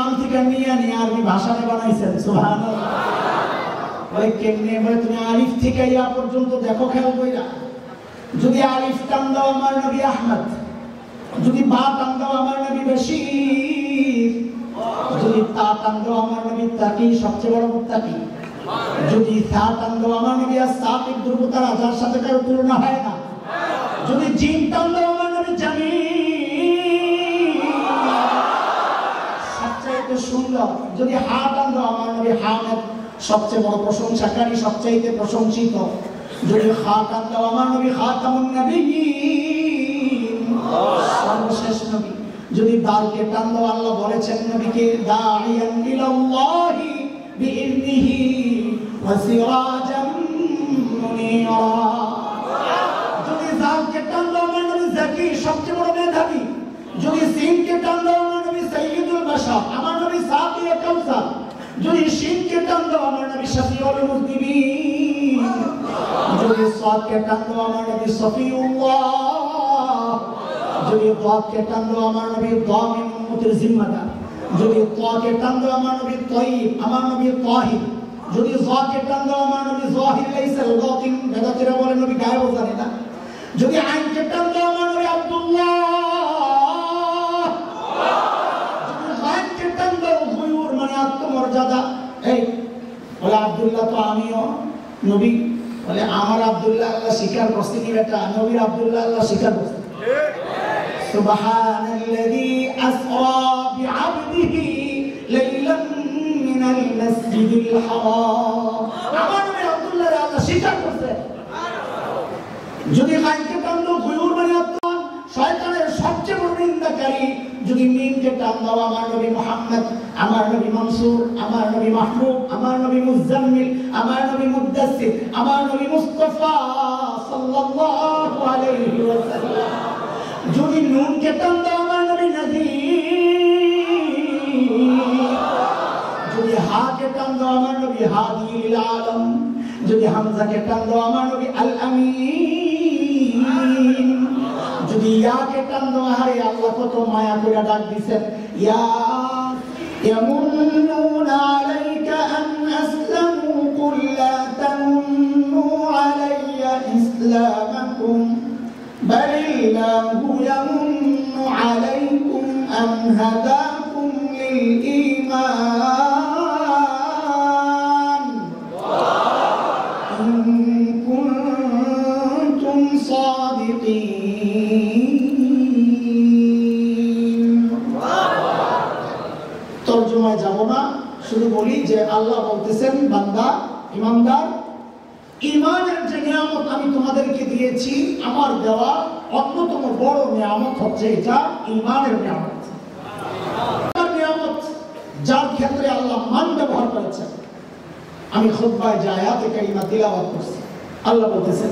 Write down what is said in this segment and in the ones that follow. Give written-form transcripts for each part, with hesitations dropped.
কোরআন থেকে নিয়ে আরবি ভাষায় বানাইছেন। সুবহানাল্লাহ। বলে কেমনে? বলে তুমি আলিফ থেকে ইয়া পর্যন্ত দেখো, খেয়াল কইরা। যদি আলিফ টান দাও আমার নবী আহমদ, যদি বা টান দাও আমার নবী বশীর, যদি তা টান দাও আমার নবী তাকি, সবচেয়ে বড় মুত্তাকি, যদি সা টান দাও আমার নবী আস-সাকিব, দুর্বতার যার সাথে কারো তুলনা হয় না, যদি জিম টান দাও আমার নবী জামিল, সবচেয়ে সুন্দর, যদি হা টান দাও আমার নবী হামিদ, সবচেয়ে বড় প্রশংসাকারী, সবচেয়ে প্রশংসিত, যদি খা টান দাও আমার নবী খাতামুন নবিয়্যিন, সর্বশেষ নবী, যদি দালকে টান দাও আল্লাহ বলেছেন নবীকে দাইয়ান ইলাল্লাহি বিইذনিহি ওয়া সিরাজাম মুনীরা, যদি জালকে টান দাও আমার নবী যাকি, সবচেয়ে বড় মেধাবী, যদি সিনকে টান দাও আমার নবী সাইয়্যিদুল বাশার, আমার নবী সাকিয়ে কাউসার, যদি শিনকে টান দাও আমার নবী শাফিউল মুযনিবিন, যদি সাদকে টান দাও আমার নবী সফিউল্লাহ, যদি দাকে টান দাও আমার নবী দামিন উম্মতের জিম্মাদার, যদি তাকে টান দাও আমার নবী তাইয়িব, আমার নবী তাহির, যদি যাকে টান দাও আমার নবী যাহির লাইসাল গাতিন, বেদাতীরা বলে নবী গায়েব জানে না, যদি আইনকে টান দাও আমার নবী আব্দুল্লাহ, যদি গায়বকে টান দাও গুয়ুর মানে আত্মমর্যাদা, এই বলে আব্দুল্লাহ তো আমিও নবী, বলে আমার আব্দুল্লাহ আল্লাহ স্বীকার করছে কি বেটা? নবীর আব্দুল্লাহ আল্লাহ স্বীকার করছে। সুবহানাল্লাযী আসরা বিআবদিহি লাইলান মিনাল মাসজিদিল হারাম, আমার নবী আব্দুল্লাহ আল্লাহ স্বীকার করছে। যদি গায়বকে টান দাও গুয়ুর মানে আত্মা, শয়তানের সবচেয়ে বড় নিন্দাকারী, যদি মিমকে টান দাও আমার নবী মুহাম্মদ, আমার নবী মনসুর, আমার নবী মাহবুব, আমার নবী মুজাম্মিল, আমার নবী মুদ্দাসসির, আমার নবী মুস্তাফা সাল্লাল্লাহু আলাইহি ওয়াসাল্লাম, যদি নুনকে টান দাও আমার নবী নাযীর, যদি হাকে টান দাও আমার নবী হাদি লিল আলম, যদি হামজাকে টান দাও আমার নবী আল আমিন, যদি ইয়াকে টান দাও, আরে আল্লাহ কত মায়া করে ডাক দিবেন, ইয়া ইয়ামুন্নুনা আলাইকা আন আসলামু কুল লা তামুন্নু আলাইয়া ইসলামাকুম বালিল্লাহু ইয়ামুন্নু আলাইকুম আন হাদাকুম লিল ঈমান ইন কুনতুম সাদিকিন। তরজমায় যাব না, শুধু বলি যে আল্লাহ বলতেছেন বান্দা ইমানদার, ঈমানের যে নিয়ামত আমি তোমাদেরকে দিয়েছি, আমার দেওয়া অন্যতম বড় নিয়ামত হচ্ছে এটা ঈমানের নিয়ামত। নিয়ামত যার ক্ষেত্রে আল্লাহ মান ব্যবহার করেছেন। আমি খুতবায় যে আয়াতে কারিমা তিলাওয়াত করছি, আল্লাহ বলতেছেন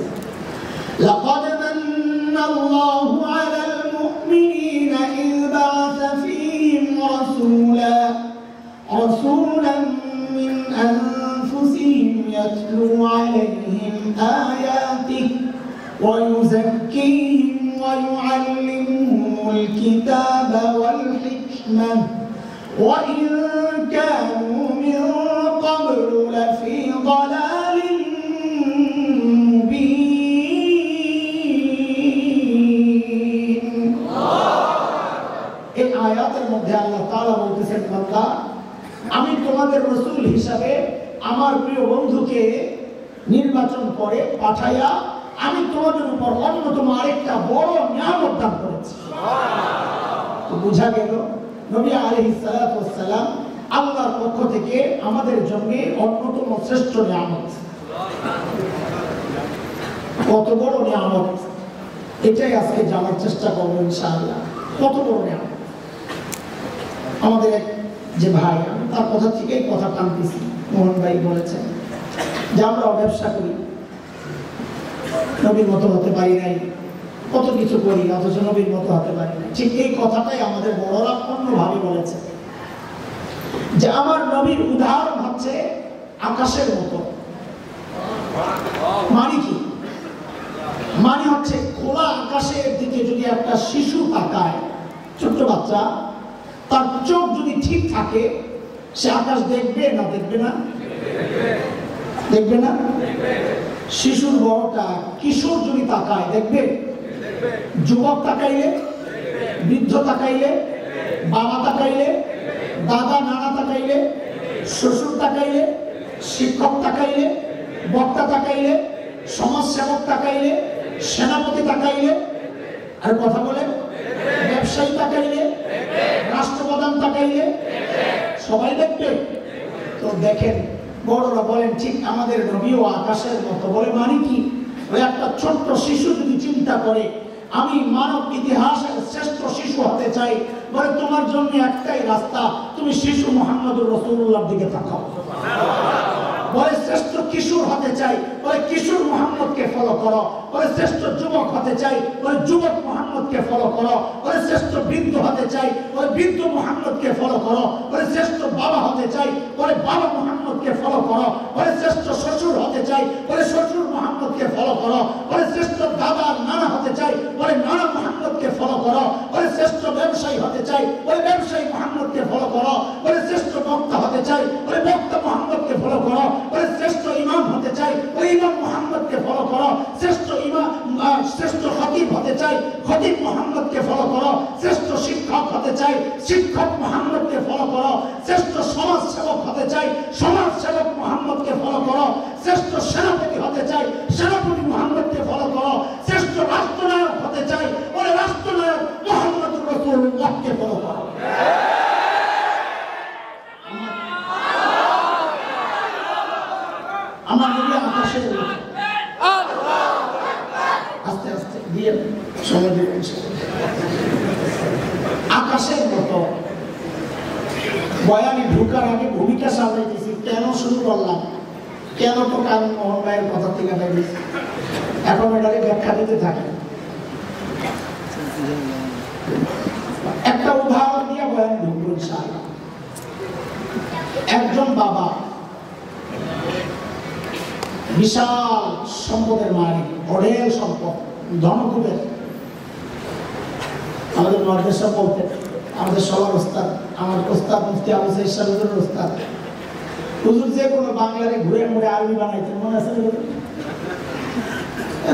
লাকাদ মান্নাল্লাহু আলাল মুমিনিনা ইয বা'আসা ফীহিম রাসূলান মিন আনফুসিহিম ইয়াতলু আলাইহিম আয়াতিহি ওয়া ইউযাক্কিহিম ওয়া ইউআল্লিমুহুমুল কিতাবা ওয়াল হিকমাহ ওয়া ইন কানূ মিন ক্বাবলু লাফী ضلالin মুবিন। এই আয়াতের মধ্যে আল্লাহ তাআলা বলতেছেন বান্দা আমি তোমাদের রাসূল হিসাবে আমার প্রিয় বন্ধুকে নির্বাচন করে পাঠাইয়া আমি তোমাদের উপর অন্যতম আরেকটা বড় নিয়ামত দান করেছি। তো বোঝা গেল নবী আলাইহিস সালাতু ওয়াস সালাম আল্লাহর পক্ষ থেকে আমাদের জন্য অন্যতম শ্রেষ্ঠ নিয়ামত। কত বড় নিয়ামত, এটাই আজকে জানার চেষ্টা করব ইনশাআল্লাহ। কত বড় নিয়ামত। আমাদের যে ভাই, আমি তার কথা থেকেই কথা টানতেছি, মোহন ভাই বলেছেন যে আমরা ব্যবসা করি, নবীর মতো হতে পারি নাই, কত কিছু করি অথচ নবীর মতো হতে পারি না। ঠিক এই কথাটাই আমাদের বড়রা অন্যভাবে বলেছে যে আমার নবীর উদাহরণ হচ্ছে আকাশের মতো। মানে কি? মানে হচ্ছে খোলা আকাশের দিকে যদি একটা শিশু তাকায়, ছোট্ট বাচ্চা, তার চোখ যদি ঠিক থাকে সে আকাশ দেখবে না দেখবে না? দেখবে না? শিশুর বড়টা কিশোর যদি তাকায় দেখবে? যুবক তাকাইলে, বৃদ্ধ তাকাইলে, বাবা তাকাইলে, দাদা নানা তাকাইলে, শ্বশুর তাকাইলে, শিক্ষক তাকাইলে, বক্তা তাকাইলে, সমাজসেবক তাকাইলে, সেনাপতি তাকাইলে, আর কথা বলে ব্যবসায়ী তাকাইলে, রাষ্ট্রপ্রধান তাকাইলে সবাই দেখবে। তো দেখেন বড়রা বলেন ঠিক আমাদের নবীও আকাশের মতো, বলে মানে কি? ওই একটা ছোট্ট শিশু যদি চিন্তা করে আমি মানব ইতিহাসের শ্রেষ্ঠ শিশু হতে চাই, বলে তোমার জন্য একটাই রাস্তা, তুমি শিশু মুহাম্মদুর রাসূলুল্লাহর দিকে তাকাও। বলে শ্রেষ্ঠ কিশোর হতে চাই, বলে কিশোর মুহাম্মদকে ফলো করো। বলে শ্রেষ্ঠ যুবক হতে চাই, বলে যুবক মুহাম্মদকে ফলো করো। বলে শ্রেষ্ঠ বৃদ্ধ হতে চাই, বলে বৃদ্ধ মুহাম্মদকে ফলো করো। বলে শ্রেষ্ঠ বাবা হতে চাই, বলে বাবা মুহাম্মদকে ফলো করো। বলে শ্রেষ্ঠ শ্বশুর হতে চাই, বলে শ্বশুর মুহাম্মদকে ফলো করো। বলে শ্রেষ্ঠ দাদা নানা হতে চাই, বলে নানা মুহাম্মদকে ফলো করো। বলে শ্রেষ্ঠ ব্যবসায়ী হতে চাই, বলে ব্যবসায়ী মুহাম্মদকে ফলো করো। বলে শ্রেষ্ঠ বক্তা হতে চাই, বলে বক্তা মুহাম্মদকে ফলো করো। বলে শ্রেষ্ঠ ইমাম হতে চাই, বলে ইমাম মুহাম্মদকে ফলো করো। শ্রেষ্ঠ ইমাম শ্রেষ্ঠ খতিব হতে চাই, খতিব মুহাম্মদকে ফলো করো। শ্রেষ্ঠ শিক্ষক হতে চাই, শিক্ষক মুহাম্মদকে ফলো করো। শ্রেষ্ঠ সমাজ সেবক হতে চাই, সমাজ সেবক মুহাম্মদকে ফলো করো। শ্রেষ্ঠ সেনাপতি হতে চাই, সেনাপতি মুহাম্মদকে ফলো করো। শ্রেষ্ঠ রাষ্ট্রনায়ক হতে চাই, বলে রাষ্ট্রনায়ক মুহাম্মদুর রাসূলুল্লাহকে ফলো করো। আমার নবী আকাশের মতো, আস্তে আস্তে দিয়ে সময় দেবেন, আকাশের মতো। বয়ানে ঢুকার আগে ভূমিকা সাজাইতেছি, কেন শুরু করলাম, কেন তো কারণ মোহন ভাইয়ের কথা থেকে বেরিয়েছি, এখন এটাকে ব্যাখ্যা দিতে থাকি। একটা উদাহরণ দিয়ে বয়ানে ঢুকবো ইনশাআল্লাহ। একজন বাবা বিশাল সম্পদের মালিক, অঢেল সম্পদ, ধনকুবের। আমাদের মাদ্রাসা বলতেন, আমাদের সবার ওস্তাদ, আমার ওস্তাদ মুফতি আবু সাঈদ সাহেবের ওস্তাদ হুজুর যে কোনো বাংলারে ঘুরে ঘুরে আরবি বানাইতেন, মনে আছে?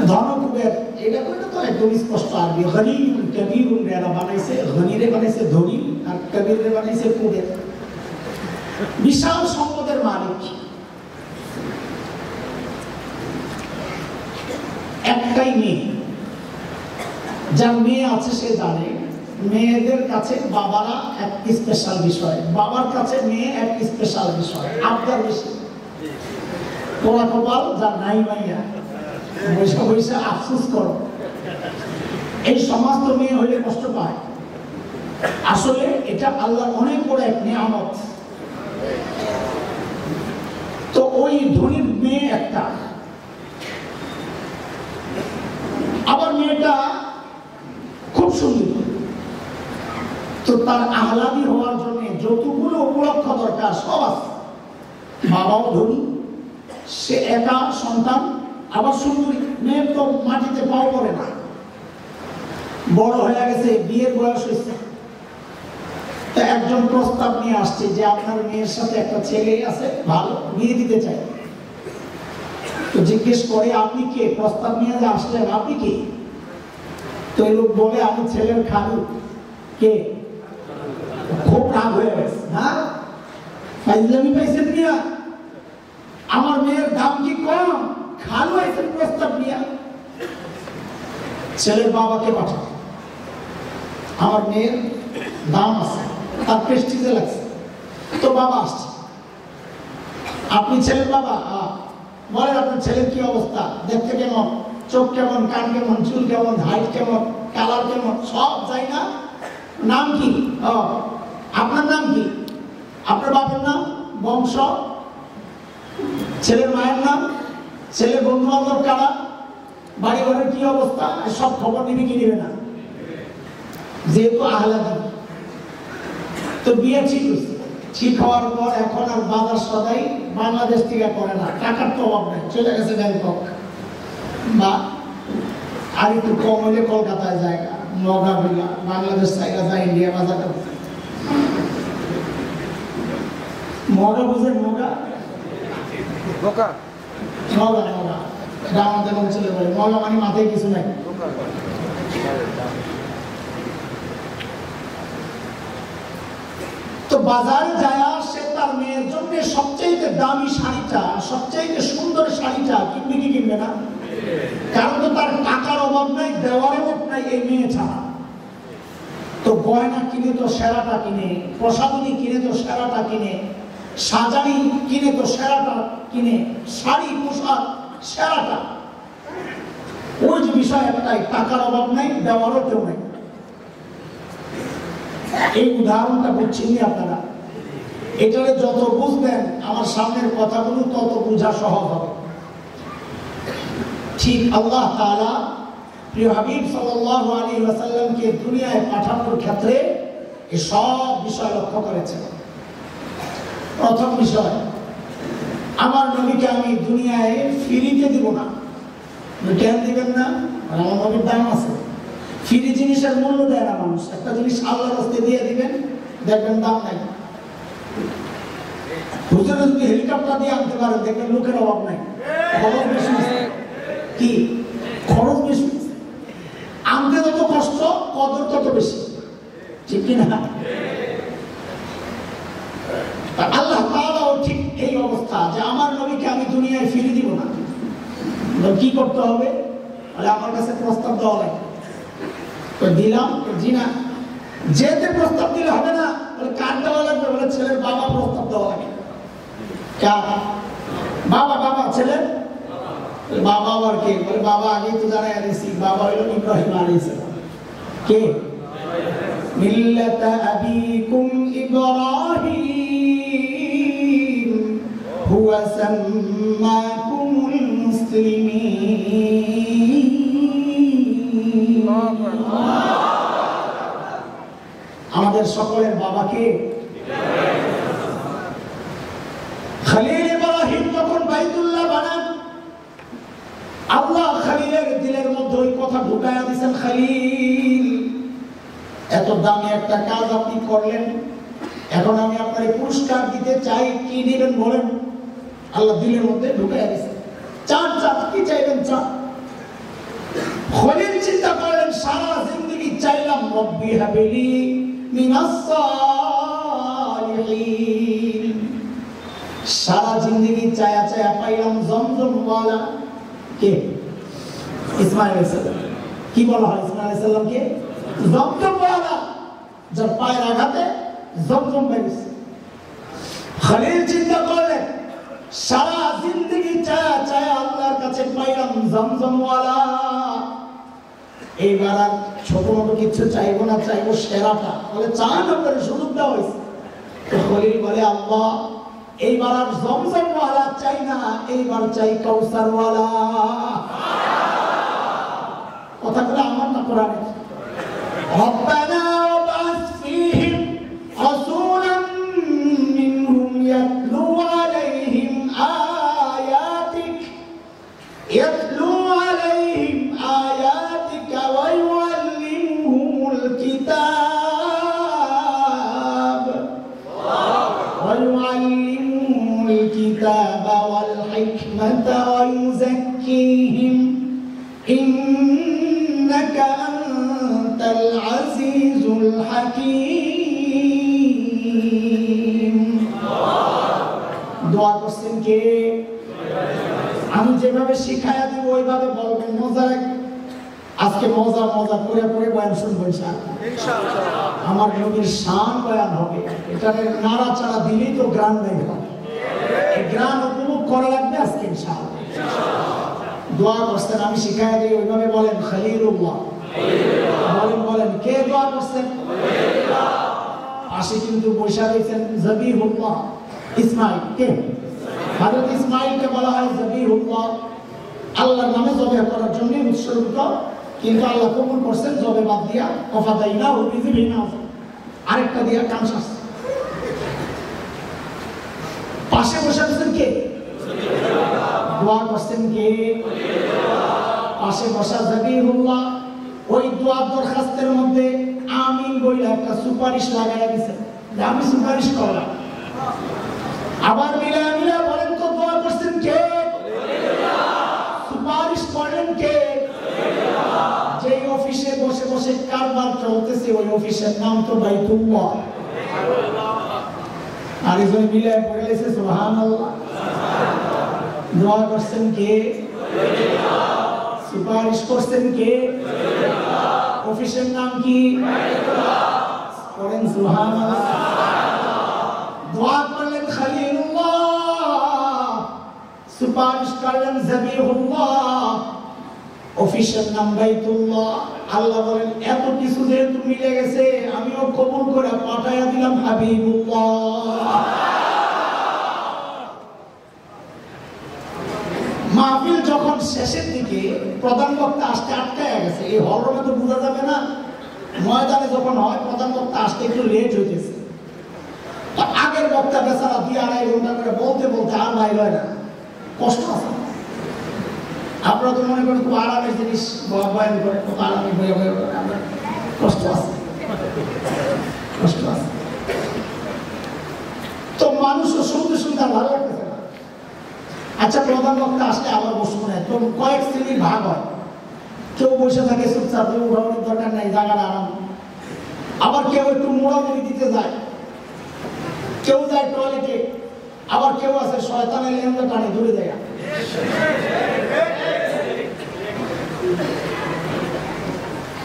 ধনকুবের এটা তো একদম স্পষ্ট আরবি। গনিউন কবিরুন এরা বানাইছে, গনিরে বানাইছে ধনী, আর কবিরে বানাইছে কুবের। বিশাল সম্পদের মালিক। একটাই মেয়ে, যার মেয়ে আছে সে জানে মেয়েদের কাছে বাবারা এক স্পেশাল বিষয়, বাবার কাছে মেয়ে এক স্পেশাল বিষয়, আবদার বেশি। পোড়া কপাল যার নাই মাইয়া, বৈশা বৈশা আফসোস করো। এই সমস্ত মেয়ে হইলে কষ্ট পায়। আসলে এটা আল্লাহর অনেক বড় এক নিয়ামত। তো ওই ধনীর মেয়ে একটা, আবার মেয়েটা খুব সুন্দর। তো তার আহ্লাদি হওয়ার জন্য যতগুলো উপলক্ষ দরকার সব আছে। বাবাও ধনী, সে একা সন্তান, আবার সুন্দরী। মেয়ের তো মাটিতে পাও পড়ে না, বড় হয়ে গেছে, বিয়ের বয়স হয়েছে। তা একজন প্রস্তাব নিয়ে আসছে যে আপনার মেয়ের সাথে একটা ছেলে আছে, ভালো, বিয়ে দিতে চাই। তো জিজ্ঞেস করে আপনি কে? প্রস্তাব নিয়ে যে আসলেন আপনি কে? তো এই লোক বলে আমি ছেলের খালু। কে? খুব রাগ হয়ে গেছে। হ্যাঁ, ফাইজলামি পাইছেন মিয়া, আমার মেয়ের দাম কি কম? খালু আইছেন প্রস্তাব নিয়ে। ছেলের বাবাকে পাঠান, আমার মেয়ের দাম আছে, তার প্রেস্টিজে লাগছে। তো বাবা আসছে। আপনি ছেলের বাবা? বলেন আপনার ছেলের কি অবস্থা, দেখতে কেমন, চোখ কেমন, কান কেমন, চুল কেমন, হাইট কেমন, কালার কেমন, সব যাই না? নাম কি? আপনার নাম কি? আপনার বাবার নাম, বংশ, ছেলের মায়ের নাম, ছেলের বন্ধু বান্ধব কারা, বাড়ি ঘরের কি অবস্থা, সব খবর নিবি কি নিবে না? যেহেতু আহ্লাদি। তো বিয়ে ঠিক হওয়ার পর এখন আর বাজার সদাই বাংলাদেশ থেকে করে না, টাকার তো অভাব নেই, চলে গেছে ব্যাংকক, বা আর একটু কম হলে কলকাতায় জায়গা, নগা বিলা, বাংলাদেশ জায়গা যায়, ইন্ডিয়া বাজার। মগা বুঝেন? মগা বোকা মগা মগা এটা আমাদের অঞ্চলে বলে। মগা মানে মাথায় কিছু নাই। তো বাজারে যায় সে তার মেয়ের জন্য সবচেয়ে দামি শাড়িটা, সবচেয়ে সুন্দর শাড়িটা কিনবে কি কিনবে না? কারণ তো তার টাকার অভাব নাই, দেওয়ার অভাব নাই এই মেয়ে ছাড়া। তো গয়না কিনে তো সেরাটা কিনে, প্রসাধনী কিনে তো সেরাটা কিনে, সাজানি কিনে তো সেরাটা কিনে, শাড়ি পোশাক সেরাটা। ওই যে বিষয় একটাই, টাকার অভাব নাই, দেওয়ারও কেউ নাই। এই উদাহরণটা বুঝছেন আপনারা? এটারে যত বুঝবেন আমার সামনের কথাগুলো তত বোঝা সহজ হবে। ঠিক আল্লাহ তাআলা প্রিয় হাবিব সাল্লাল্লাহু আলাইহি ওয়াসাল্লামকে দুনিয়ায় পাঠানোর ক্ষেত্রে এই সব বিষয় লক্ষ্য করেছেন। প্রথম বিষয়, আমার নবীকে আমি দুনিয়ায় ফ্রিতে দিব না। কেন দিবেন না? আমার নবীর দাম আছে। ফ্রি জিনিসের মূল্য দেয় না মানুষ। একটা জিনিস আল্লাহর রাস্তায় দিয়ে দিবেন, দেখবেন দাম নাই। হুজুর যদি হেলিকপ্টার দিয়ে আনতে পারেন, দেখবেন লোকের অভাব নাই। খরচ বেশি কি? খরচ বেশি। আনতে যত কষ্ট, কদর তত বেশি, ঠিক কিনা? আল্লাহ তাআলাও ঠিক এই অবস্থা যে আমার নবীকে আমি দুনিয়ায় ফিরে দিব না। কি করতে হবে? আমার কাছে প্রস্তাব দেওয়া লাগবে। দিলাম, জি না। যেতে প্রস্তাব দিলে হবে না, কার দেওয়া লাগবে? বলে ছেলের বাবা প্রস্তাব দেওয়া লাগে। বাবা বাবা ছেলের বাবা আবার কে? বলে বাবা আগে তো জানাই দিয়েছি, বাবা হইল ইব্রাহিম আলাইহিস সালাম। কে? মিল্লাতা আবিকুম ইব্রাহিম হুয়া সাম্মাকুমুল মুসলিমিন। আমাদের সকলের বাবাকে খলিল ইব্রাহিম যখন বাইতুল্লাহ বানান, আল্লাহ খলিলের দিলের মধ্যে ওই কথা ঢুকায়া দিয়েছেন, খলিল এত দামি একটা কাজ আপনি করলেন, এখন আমি আপনাকে পুরস্কার দিতে চাই, কি দিবেন বলেন? আল্লাহ দিলের মধ্যে ঢুকায়া দিয়েছেন। চান চান, কি চাইবেন? চান। খলিল চিন্তা করলেন, সারা জিন্দেগি চাইলাম রব্বি হাবিলি মিনাস সালিহিন, সারা জিন্দেগি চায়া চায়া পাইলাম জমজম ওয়ালা। কে? ইসমাঈল আলাইহিস সালাম। কি বলা হয় ইসমাঈল আলাইহিস সালামকে? জমজম ওয়ালা, যার পায়ের আঘাতে জমজম বেরিয়েছে। খলিল চিন্তা করলেন, সারা জিন্দেগি চায়া চায়া আল্লাহর কাছে পাইলাম জমজম ওয়ালা, এইবার আর ছোট মোটো কিছু চাইবো না, চাইবো সেরাটা। বলে চান, আপনার সুযোগ দেওয়া হয়েছে। খলিল বলে, আল্লাহ এইবার আর জমজম ওয়ালা চাই না, এইবার চাই কাউসার ওয়ালা। কথাগুলো আমার না, কোরআনে। রব্বানা ওয়াবাস ফীহিম রাসূলাম মিনহুম ইয়াতলু আলাইহিম আয়াতিক ওয়া ইউআল্লিমুহুমুল কিতাব ওয়াল হিকমাতা ওয়া ইউযাক্কিহিম ইন্নাকা আনতাল আজিজুল হাকীম। দোয়া করছেন কে? আমি যেভাবে শিখায়া দিব ওইভাবে বলবেন। মজা, আজকে মজা মজা করে করে বয়ান শুনবেন ইনশাআল্লাহ। আমার নবীর শান বয়ান হবে। এটা নাড়াচাড়া দিলেই তো গ্রান বের হবে। এই গ্রান উপভোগ করা লাগবে আজকে ইনশাআল্লাহ। দোয়া করছেন, আমি শিখায়া দিই ওইভাবে বলেন খলিলুল্লাহ। বলেন বলেন, কে দোয়া করছেন? পাশে কিন্তু বৈশা রয়েছেন জবিহুল্লাহ ইসমাঈল। কে? হযরত ইসমাঈলকে বলা হয় জবিহুল্লাহ, আল্লাহর নামে জবে করার জন্য উৎসর্গিত। কিন্তু আল্লাহ কবুল করছেন জবে বাদ দিয়া, ওয়াফাদাইনা ও বিযিবিনা, আরেকটা দিয়া কানসাস। পাশে বসে আছেন কে? দোয়া করছেন কে? পাশে বসা জবিহুল্লাহ। ওই দোয়া দরখাস্তের মধ্যে আমিন বইলা একটা সুপারিশ লাগাইয়া দিয়েছেন, আমি সুপারিশ করলাম। আবার মিলায়া মিলায়া বলেন তো দোয়া করছেন কে? সুপারিশ করলেন কে? যেই অফিসে বসে বসে কারবার চলতেছে ওই অফিসের নাম তো বাইতুল্লাহ। আর এই জন্য মিলায়া পড়লেছে সুবহানাল্লাহ। দোয়া করছেন কে? সুপারিশ করছেন কে? অফিসের নাম কি? করেন সুবহানাল্লাহ। দোয়া করলেন খলিলুল্লাহ, সুপারিশ করলেন জবিহুল্লাহ, অফিসের নাম বাইতুল্লাহ। আল্লাহ বলেন এত কিছু যেহেতু মিলে গেছে আমিও কবুল করে পাঠাইয়া দিলাম হাবিবুল্লাহ। মাহফিল যখন শেষের দিকে প্রধান বক্তা আসতে আটকায় গেছে, এই হলরুমে তো বোঝা যাবে না, ময়দানে যখন হয় প্রধান বক্তা আসতে একটু লেট হইতেছে, আগের বক্তা বেচারা 2-2.5 ঘন্টা করে বলতে বলতে আর ভাই হয় না, কষ্ট আছে। আপনারা তো মনে করেন খুব আরামের জিনিস বয়ান করে, কত আরামে বয়ে বয়ে আমরা, কষ্ট আছে, কষ্ট আছে। তো মানুষও শুনতে শুনতে ভালো লাগতেছে না। আচ্ছা প্রধান বক্তা আসলে আবার বসবো না, তো কয়েক শ্রেণীর ভাগ হয়, কেউ বসে থাকে চুপচাপ, কেউ উঠানোর দরকার নাই, জায়গার আরাম। আবার কেউ একটু মোড়ামুড়ি দিতে যায়, কেউ যায় টয়লেটে, আবার কেউ আছে শয়তানের লেনদে টানে দূরে যায়।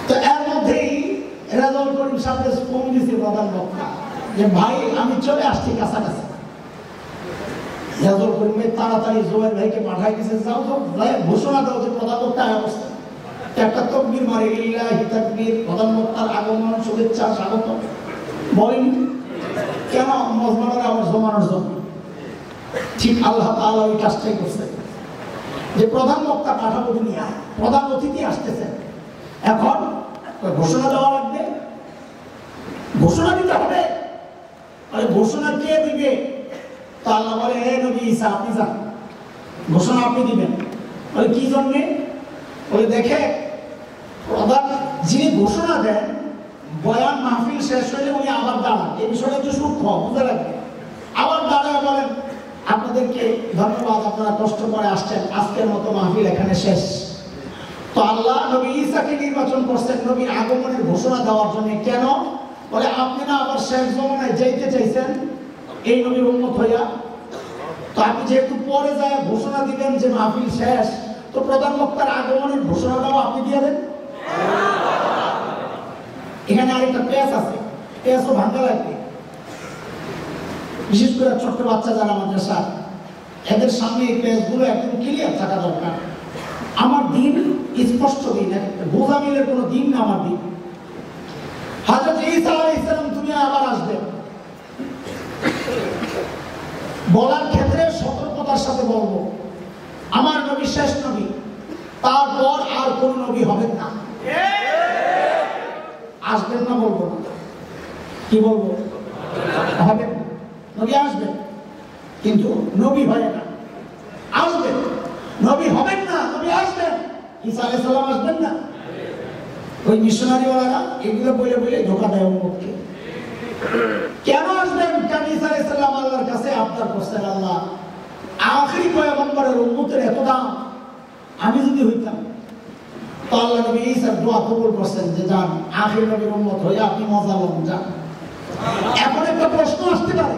তো এর মধ্যেই রেজাউল করিম সাহেব ফোন দিয়েছে প্রধান বক্তা যে ভাই আমি চলে আসছি কাছাকাছি। রেজাউল করিম তাড়াতাড়ি জোয়ের ভাইকে পাঠাই দিয়েছে, যাও তো ঘোষণা দাও যে প্রধান বক্তা অবস্থা, একটা তকবীর মারে, ইলাহি তাকবীর, প্রধান বক্তার আগমন, শুভেচ্ছা, স্বাগত। বলেন কেন? মজমানের আবার জমানোর জন্য। ঠিক আল্লাহ তাআলা ওই কাজটাই করছে যে প্রধান বক্তা পাঠাবো দুনিয়ায়, প্রধান অতিথি আসতেছে, এখন ঘোষণা দেওয়া লাগবে, ঘোষণা দিতে হবে। ঘোষণা কে দিবে? তো আল্লাহ বলে হে নবী ঈসা আপনি যান, ঘোষণা আপনি দিবেন। বলে কি জন্যে? বলে দেখে প্রধান যিনি ঘোষণা দেন, বয়ান মাহফিল শেষ হলে উনি আবার দাঁড়ান, এই বিষয়টা একটু সূক্ষ্ম বুঝতে লাগবে। আবার দাঁড়ায় বলেন আপনাদেরকে ধন্যবাদ, আপনারা কষ্ট করে আসছেন, আজকের মতো মাহফিল এখানে শেষ। তো আল্লাহ নবী ঈসাকে নির্বাচন করছেন নবীর আগমনের ঘোষণা দেওয়ার জন্য। কেন? বলে আপনি না আবার শেষ জমানায় যাইতে চাইছেন এই নবীর উম্মত হইয়া, তো আপনি যেহেতু পরে যায় ঘোষণা দিবেন যে মাহফিল শেষ, তো প্রধান বক্তার আগমনের ঘোষণাটাও আপনি দিয়ে দেন। এখানে আরেকটা পেঁয়াজ আছে, পেঁয়াজও ভাঙা লাগবে। বিশেষ করে ছোট্ট বাচ্চা যারা মাদ্রাসা, এদের সামনে এই পেঁয়াজগুলো একদম ক্লিয়ার থাকা দরকার। আমার দিন স্পষ্ট দিন, বোঝা মিলের কোনো দিন না আমার দিন। হযরত ঈসা আলাইহিস সালাম তুমি আবার আসবে, বলার ক্ষেত্রে সতর্কতার সাথে বলবো আমার নবী শেষ নবী, তারপর আর কোন নবী হবেন না। আসবেন না বলবো না, কি বলবো? হবেন না, নবী আসবেন কিন্তু নবী হয় না। আসবেন, নবী হবেন না, নবী আসবেন। ঈসা আলাইহিস সালাম আসবেন না। ওই মিশনারি ওয়ালারা এগুলো বলে বলে ধোঁকা দেয় উম্মতকে। কেন আসবেন? কারণ ঈসা আলাইহিস সালাম আল্লাহর কাছে আবদার করছেন, আল্লাহ আখিরি পয়গম্বরের উম্মতের এত দাম, আমি যদি হইতাম। তো আল্লাহ নবী ঈসার দোয়া কবুল করছেন যে যান আখির নবীর উম্মত হয়ে আপনি মজা লন, যান। এখন একটা প্রশ্ন আসতে পারে,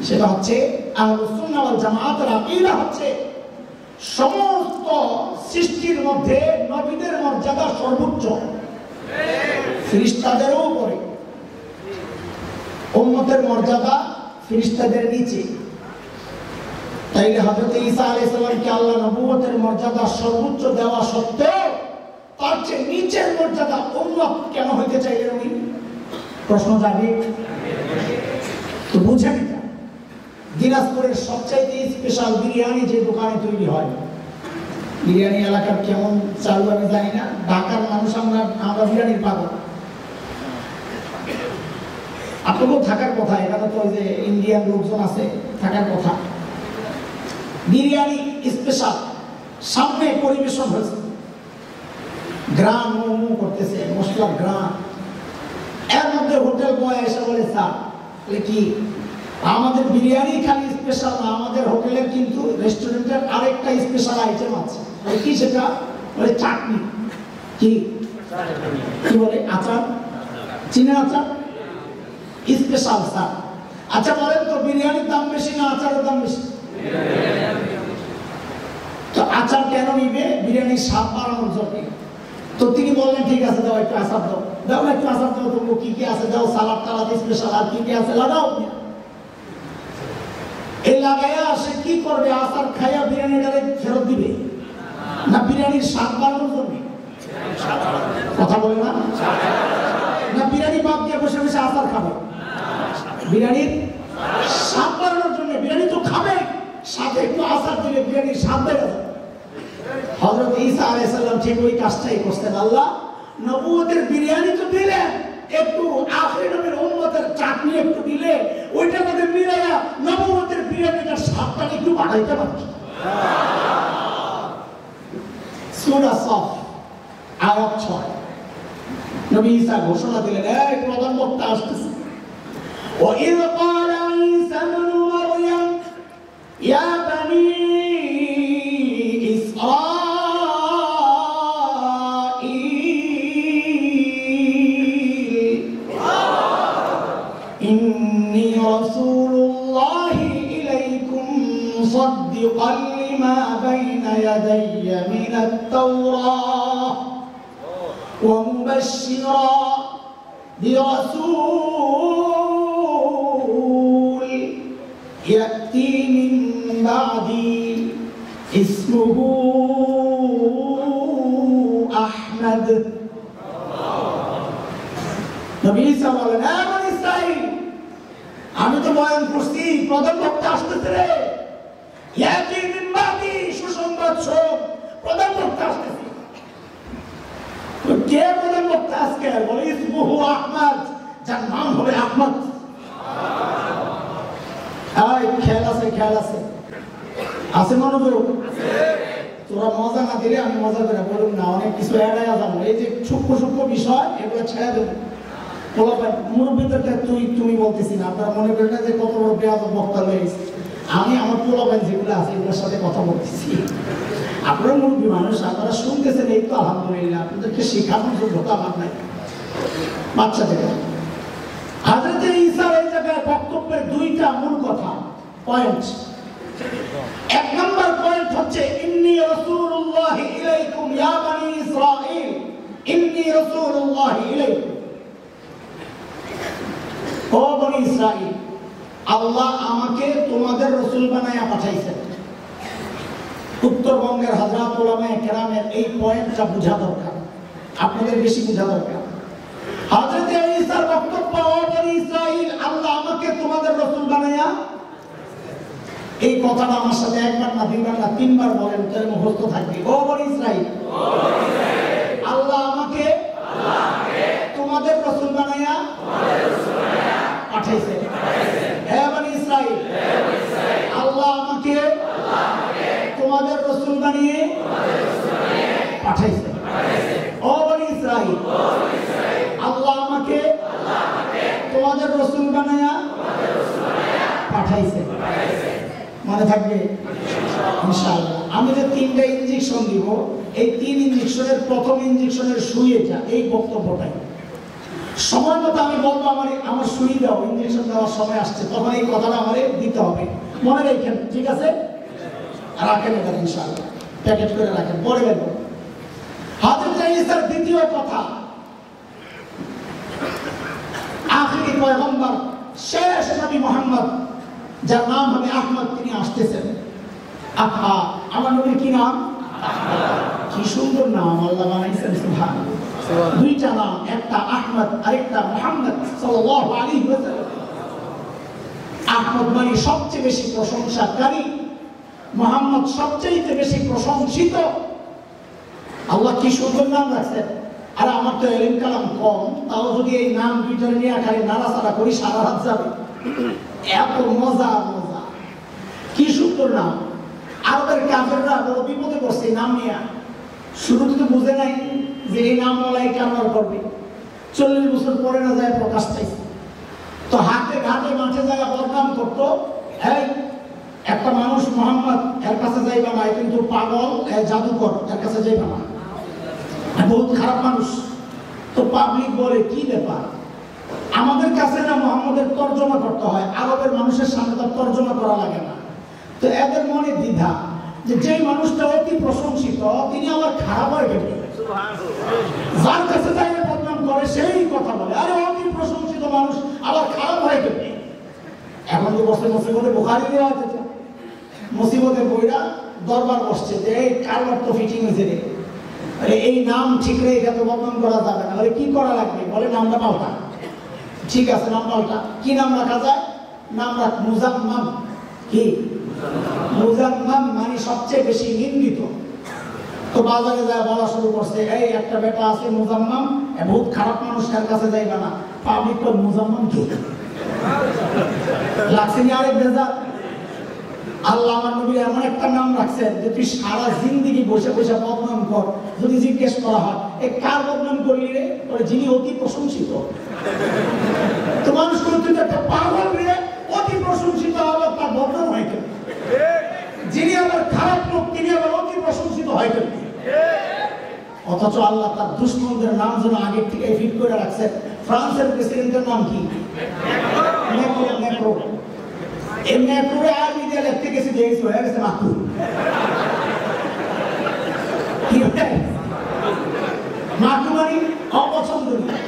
সেটা হচ্ছে আহলুস সুন্নাহ ওয়াল জামাতের আকীদা হচ্ছে সমস্ত সৃষ্টির মধ্যে নবীদের মর্যাদা সর্বোচ্চ, ফেরেশতাদেরও উপরে, উম্মতের মর্যাদা ফেরেশতাদের নিচে। তাইলে হযরত ঈসা আলাইহিস সালামকে আল্লাহ নবুয়তের মর্যাদা সর্বোচ্চ দেওয়া সত্ত্বেও তার চেয়ে নিচের মর্যাদা উম্মত কেন হইতে চাইলেন উনি? প্রশ্ন জাগে। তো বুঝেন, দিনাজপুরের সবচাইতে স্পেশাল বিরিয়ানি যে দোকানে তৈরি হয়, বিরিয়ানি এলাকার কেমন চালু আমি জানি না, ঢাকার মানুষ আমরা বিরিয়ানির পাগল। আপনাকেও থাকার কথা, এখানে তো যে ইন্ডিয়ান লোকজন আছে থাকার কথা। বিরিয়ানি স্পেশাল সামনে পরিবেশন হয়েছে, গ্রাম মো করতেছে, মশলার গ্রাম। এর মধ্যে হোটেল বয় এসে বলে স্যার কি আমাদের বিরিয়ানি খালি স্পেশাল না, আমাদের হোটেলের কিন্তু রেস্টুরেন্টের আরেকটা স্পেশাল আইটেম আছে। কি সেটা? বলে চাটনি। কি বলে? আচার, চিনের আচার স্পেশাল স্যার। আচ্ছা বলেন তো, বিরিয়ানির দাম বেশি না আচারের দাম বেশি? তো আচার কেন নিবে? বিরিয়ানির স্বাদ বাড়ানোর জন্য। তো তিনি বললেন ঠিক আছে, দাও একটু আচার দাও, দাও একটু আচার দাও, তুমি কি কি আছে দাও, সালাদ টালাদ স্পেশাল আর কি কি আছে লাগাও। এই লাগাইয়া সে কি করবে? আচার খাইয়া বিরিয়ানিটারে ফেরত দিবে না বিরিয়ানির স্বাদ বাড়ানোর জন্য? কথা বলে না? না বিরিয়ানি বাদ দিয়ে বসে বসে আচার খাবে? বিরিয়ানির স্বাদ বাড়ানোর জন্য। বিরিয়ানি তো খাবে, সাথে একটু আচার দিলে বিরিয়ানির স্বাদ বেড়ে যাবে। হযরত ঈসা আলাইহিস সালাম ঠিক ওই কাজটাই করতেন। আল্লাহ নবুয়তের বিরিয়ানি তো দিলেন, একটু আখির নবীর উম্মতের চাটনি একটু দিলে ওইটা মধ্যে মিলাইয়া নবুয়তের বিরিয়ানিটার স্বাদটা একটু বাড়াইতে পারত। সূরা সফ আয়াত 6 নবী ঈসা ঘোষণা দিলেন, এই প্রধান বক্তা আসতেছে। وَإِذْ قَالَ عِيسَى ابْنُ مَرْيَمَ يَا بَنِي إِسْرَائِيلَ إِنِّي رَسُولُ اللَّهِ إِلَيْكُمْ مُصَدِّقًا لِمَا بَيْنَ يَدَيَّ مِنَ التَّوْرَاةِ وَمُبَشِّرًا برسول يأتي من بعدي اسمه أحمد। নবী ঈসা বলেন, হে বনী ইসরাঈল, আমি তো বয়ান করছি প্রধান বক্তা আসতেছে রে। ইয়াতি মিন বাদি, সুসংবাদ শোন, প্রধান বক্তা আসতেছে। কে প্রধান বক্তা আজকে? বলে ইসমুহু আহমদ, যার নাম হবে আহমদ। খেয়াল আছে, খেয়াল আছে, আছে মনোযোগ। তোরা মজা না দিলে আমি মজা করে বলুন না, অনেক কিছু এড়াইয়া যাবো। এই যে সূক্ষ্ম সূক্ষ্ম বিষয় এগুলো ছেড়ে দেবো। মুরব্বীদেরকে তুমি বলতেছি না, আপনারা মনে করেন না যে কত বড় বেয়াদব বক্তা হয়েছে। আমি আমার পোলাপান যেগুলো আছে এগুলোর সাথে কথা বলতেছি। আপনারা মুরব্বী মানুষ, আপনারা শুনতেছেন, এই তো আলহামদুলিল্লাহ। আপনাদেরকে শেখানোর যোগ্যতা আমার নাই বাচ্চাদের। হযরত ঈসা এই জায়গায় বক্তব্যের দুইটা মূল কথা পয়েন্ট। এক নম্বর পয়েন্ট হচ্ছে ইন্নী রাসূলুল্লাহি ইলাইকুম ইয়া বনী ইসরাঈল, ইন্নী রাসূলুল্লাহি ইলাইকুম। ও বনী ইসরাঈল, আল্লাহ আমাকে তোমাদের রাসূল বানায়া পাঠাইছেন। উত্তরবঙ্গের হযরত উলামায়ে কেরামের এই পয়েন্টটা বোঝা দরকার, আপনাদের বেশি বোঝা দরকার। হযরত ঈসার বক্তব্য, ও বনী ইসরাঈল, আল্লাহ আমাকে তোমাদের রাসূল বানায়া। এই কথাটা আমার সাথে একবার না, দুইবার না, তিনবার বলেন, তাহলে মুখস্থ থাকবে। ও বনী ইসরাঈল, আল্লাহ আমাকে তোমাদের রাসূল বানায়া পাঠাইছেন। হে বনী ইসরাঈল, আল্লাহ আমাকে তোমাদের রাসূল বানিয়ে পাঠাইছেন। ও বনী ইসরাঈল, আল্লাহ আমাকে তোমাদের রাসূল বানায়া পাঠাইছেন। মনে থাকবে ইনশাআল্লাহ। আমি যে তিনটা ইনজেকশন দিব, এই তিন ইনজেকশনের প্রথম ইনজেকশনের সুই এটা, এই বক্তব্যটাই সময় মতো আমি বলবো আমার সুই দাও, ইনজেকশন দেওয়ার সময় আসছে, তখন এই কথাটা আমার দিতে হবে। মনে রাখেন, ঠিক আছে? রাখেন এটা ইনশাআল্লাহ, প্যাকেট করে রাখেন, পরে বলবো। হযরত ঈসার দ্বিতীয় কথা, আখিরি পয়গম্বর শেষ নবী মুহাম্মদ, যার নাম হবে আহমদ, তিনি আসতেছেন। আহা, আমার নবীর কি নাম? কি সুন্দর নাম আল্লাহ বানাইছেন, সুবহানাল্লাহ। দুইটা নাম, একটা আহমদ আরেকটা মুহাম্মদ সাল্লাল্লাহু আলাইহি ওয়াসাল্লাম। আহমদ মানে সবচেয়ে বেশি প্রশংসাকারী, মুহাম্মদ সবচেয়ে বেশি প্রশংসিত। আল্লাহ কি সুন্দর নাম রাখছেন। আর আমার তো ইলম কালাম কম, তাও যদি এই নাম দুইটা নিয়ে খালি নাড়াচাড়া করি সারা রাত যাবে। এত মজা মজা, কি সুন্দর নাম। আরবের কাফেররা বড় বিপদে পড়ছে নাম নিয়ে। শুরুতে তো বুঝে নাই যে এই নাম ওলাই কারবার করবে। 40 বছর পরে না যায় প্রকাশ পাইছে। তো হাতে ঘাটে মাঠে জায়গা বদনাম করতো, এই একটা মানুষ মোহাম্মদ এর কাছে যাইবা না, কিন্তু পাগল জাদুকর এর কাছে যাইবা না, বহুত খারাপ মানুষ। তো পাবলিক বলে কি ব্যাপার, আমাদের কাছে না মোহাম্মদের তর্জমা করতে হয়, আরবের মানুষের সামনে তার তর্জমা করা লাগে না। তো এদের মনে দ্বিধা যে যেই মানুষটা অতি প্রশংসিত তিনি আবার খারাপ হয়ে গেল, যার কাছে যাইলে বদনাম করে সেই কথা বলে, আরে অতি প্রশংসিত মানুষ আবার খারাপ হয়ে গেল। এখন তো বসে মুসিবতে বুখারী দেওয়া হচ্ছে, মুসিবতে বইরা দরবার বসছে যে এই কারবার তো ফিটিং হয়েছে রে, আরে এই নাম ঠিক রে, এটা তো বদনাম করা যাবে না, বলে কি করা লাগবে, বলে নামটা পাল্টা। ঠিক আছে নাম পাল্টা, কি নাম রাখা যায়, নাম রাখ মুজাম্মাম। কি মুজাম্মাম মানে সবচেয়ে বেশি নিন্দিত। তো বাজারে যায় বলা শুরু করছে, এই একটা বেটা আছে মুজাম্মাম, বহুত খারাপ মানুষ, এর কাছে যাইবা না। পাবলিক তো মুজাম্মাম কি লাগছে না, আরেক বেজা। আল্লাহ আমার নবীর এমন একটা নাম রাখছেন যে তুই সারা জিন্দেগি বসে বসে বদনাম কর, যদি জিজ্ঞেস করা হয় এ কার বদনাম করলি রে, বলে যিনি অতি প্রশংসিত। তো মানুষ করে তুই একটা পাগল রে, অতি প্রশংসিত আবার তার বদনাম হয় কেন, যিনি আবার খারাপ লোক তিনি আবার অতি প্রশংসিত হয় কেন। অথচ আল্লাহ তার দুশ্মনদের নাম যেন আগের থেকে ফিট করে রাখছেন। ফ্রান্সের প্রেসিডেন্টের নাম কি, ম্যাক্রো। এই ম্যাক্রোরে আর্মি দিয়ে লিখতে গেছে, দেখেছি হয়ে গেছে মাকরু। মাকরু মানে অপছন্দনীয়,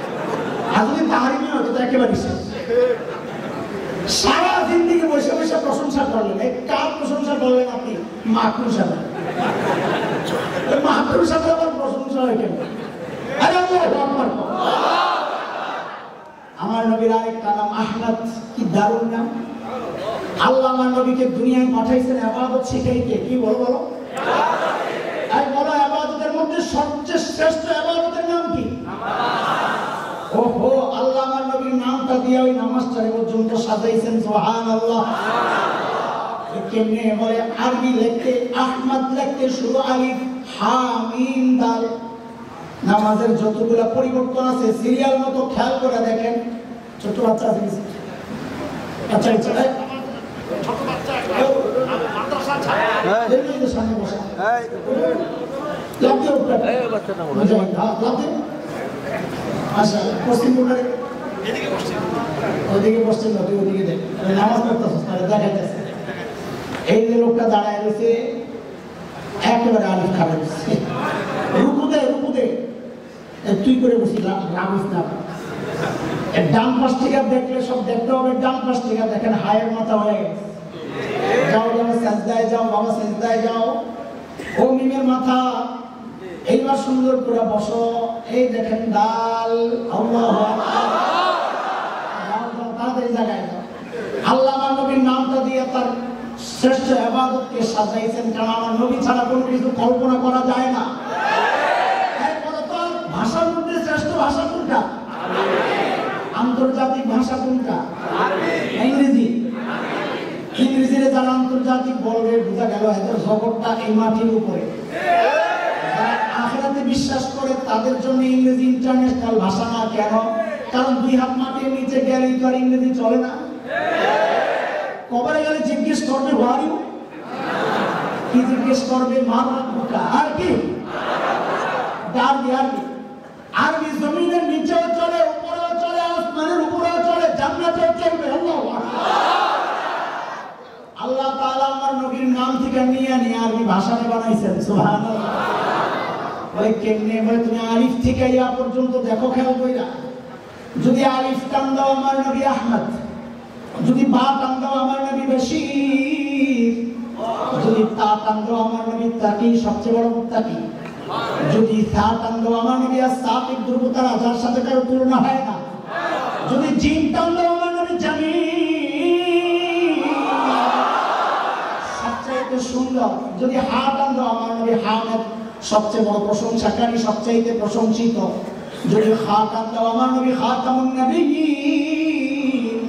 আর যদি তাহারি নিয়ে হতো তো একেবারে শেষ। সারা জিন্দেগি বসে বসে প্রশংসা করলেন, এই কার প্রশংসা করলেন আপনি, মাকরু সাহেব। মাকরু সাহেব আবার প্রশংসা হয় কেন, আরে আল্লাহু আকবার। আমার নবীর আরেকটা নাম আহমদ, কি দারুণ নাম। আল্লাহ আমার নবীকে দুনিয়ায় পাঠাইছেন ইবাদত শিখাইতে, কি বলো বলো, এই বলো ইবাদতের মধ্যে সবচেয়ে শ্রেষ্ঠ ইবাদতের নাম কি, ওহো আল্লাহ আমার নবীর নামটা দিয়ে ওই নামাজটা পর্যন্ত সাজাইছেন, সুবহানাল্লাহ। কেমনে বলে, আরবি লিখতে আহমদ লিখতে শুরু আলিফ হা মিম দাল। নামাজের যতগুলা পরিবর্তন আছে সিরিয়াল মতো খেয়াল করে দেখেন। ছোট বাচ্চা আছে, আচ্ছা আচ্ছা ছোট বাচ্চা মাদ্রাসা ছাড়া এই সামনে বসে এই লাগতে উঠবে, এই বাচ্চাটা বলে লাগতে। আচ্ছা পশ্চিম কোণে এদিকে বসছে, ওদিকে বসছে না, তুই ওদিকে দেখ, নামাজ পড়তেছিস না, দেখাইতেছে। এই যে লোকটা দাঁড়ায় রয়েছে একেবারে আলিফ খাবে, রুকুতে রুকুতে তুই করে বসি, রামিস না। ডান পাশ থেকে দেখলে সব দেখতে হবে, ডান পাশ থেকে দেখেন হায়ের মাথা হয়ে গেছে। যাও যাও সাজদায় যাও, বাবা সাজদায় যাও, ও মিমের মাথা। এইবার সুন্দর করে বসো, এই দেখেন ডাল, আল্লাহু আকবার, তাড়াতাড়ি জায়গায় যাও। আল্লাহ আমার নবীর নামটা দিয়ে তার শ্রেষ্ঠ ইবাদতকে সাজাইছেন, কারণ আমার নবী ছাড়া কোনো কিছু কল্পনা করা যায় না। এরপরে তো ভাষার মধ্যে শ্রেষ্ঠ ভাষা কোনটা, আন্তর্জাতিক ভাষা কোনটা, ইংরেজি। ইংরেজিতে যারা আন্তর্জাতিক বলবে বোঝা গেল এদের জগৎটা এই মাটির উপরে। যারা আখিরাতে বিশ্বাস করে তাদের জন্য ইংরেজি ইন্টারন্যাশনাল ভাষা না। কেন? কারণ 2 হাত মাটির নিচে গেলেই তো আর ইংরেজি চলে না। কবরে গেলে জিজ্ঞেস করবে ওয়ারিউ, কি জিজ্ঞেস করবে, মারুকা, আর কি আরবি। আরবি জমিনের নিচেও চলে, উপরেও চলে, আসমানের উপরেও চলে, জান্নাতেও চলবে। আল্লাহ তাআলা আমার নবীর নাম থেকে নিয়ে আরবি ভাষাতে বানাইছেন, সুবহানাল্লাহ। ওই কেমনে বলে, তুমি আলিফ থেকে ইয়া পর্যন্ত দেখো, খেয়াল কইরা। যদি আলিফ টান দাও আমার নবী আহমদ, যদি বা টান দাও আমার নবী বশীর, যদি তা টান দাও আমার নবী তাকি, সবচেয়ে বড় মুত্তাকি, যদি সা টান দাও আমার নবী আস-সাবিক, দুর্বতারা যার সাথে কারো তুলনা হয় না, যদি জিম টান দাও আমার নবী জামিল, সবচেয়ে সুন্দর, যদি হা টান দাও আমার নবী হামিদ, সবচেয়ে বড় প্রশংসাকারী, সবচেয়ে প্রশংসিত, যদি খা টান দাও আমার নবী খাতামুন নবিয়্যিন,